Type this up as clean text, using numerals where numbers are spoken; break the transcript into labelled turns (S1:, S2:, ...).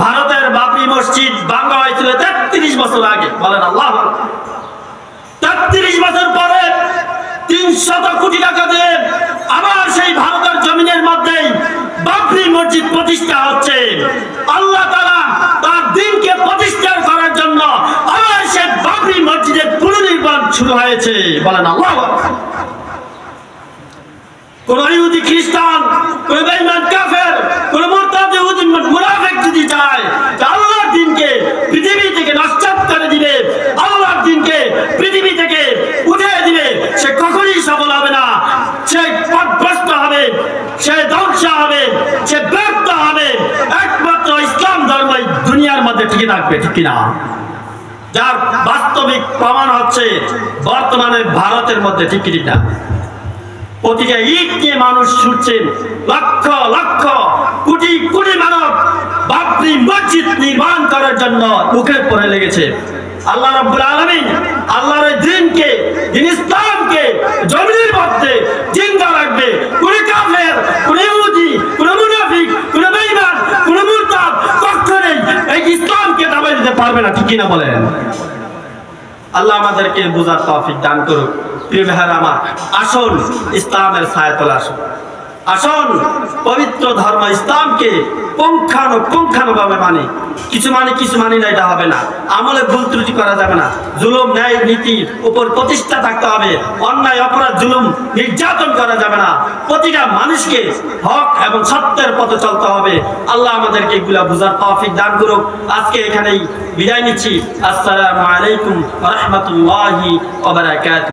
S1: ভারতের বাবরি মসজিদ ভাঙা হয়েছিল 33 বছর আগে। বলেন আল্লাহ। 33 বছর পরে 300 কোটি টাকা দিয়ে আবার সেই ভারতের জমিনের মধ্যেই বাবরি মসজিদ প্রতিষ্ঠা হচ্ছে। আল্লাহ তাআলা তার দ্বীনকে প্রতিষ্ঠা করার জন্য আবার সেই বাবরি মসজিদের পুনর্নির্মাণ শুরু হয়েছে। বলেন আল্লাহ। কোন ইহুদি খ্রিস্টান, কোন বেঈমান কাফের, কোন মুরতাদ ইহুদি মুনাফিক যদি চায় আল্লাহর দ্বীনকে পৃথিবী থেকে নষ্ট করে দিবে, আল্লাহর দ্বীনকে পৃথিবী থেকে উঠিয়ে দিবে, সে কখনোই সফল হবে না। সে পথভ্রষ্ট হবে, সে ধ্বংস হবে, সে ব্যর্থ হবে। একমাত্র ইসলাম ধর্মই দুনিয়ার মধ্যে টিকে থাকবে, ঠিক কিনা? যার বাস্তবিক প্রমাণ হচ্ছে বর্তমানে ভারতের মধ্যে, ঠিক কিনা? প্রতিটা ইট নিয়ে মানুষ ছুটছেন, লক্ষ লক্ষ কোটি কোটি মানব বাবরি মসজিদ নির্মাণ করার জন্য মুখে পড়ে লেগেছে। আল্লাহ রাব্বুল আলামিন আল্লাহর দ্বীনকে, দ্বীন ইসলামকে জমিনের মধ্যে জিন্দা রাখবে। কোন কাফের, কোন ইহুদি, কোন মুনাফিক, কোন বেঈমান, কোন মুরতাদ কখনোই এই ইসলামকে দাবিয়ে দিতে পারবে না, ঠিক কিনা বলেন? আল্লাহ আমাদেরকে বুঝার তৌফিক দান করুক। প্রিয় ভাইরা আমার, আসুন ইসলামের ছায়াতলে আসুন। আসুন পবিত্র ধর্ম ইসলামকে পুঙ্খানুপুঙ্খানুভাবে মানি। কিছু মানি না, এটা হবে না। আমলে ভুল ত্রুটি করা যাবে না। জুলুম ন্যায় নীতির উপর প্রতিষ্ঠা থাকতে হবে। অন্যায় অপরাধ জুলুম নির্যাতন করা যাবে না। প্রতিটা মানুষকে হক এবং সত্যের পথে চলতে হবে। আল্লাহ আমাদেরকে এগুলা বুঝার তৌফিক দান করুক। আজকে এখানেই বিদায় নিচ্ছি। আসসালামু আলাইকুম ওয়া রাহমাতুল্লাহি ওয়া বারাকাতুহু।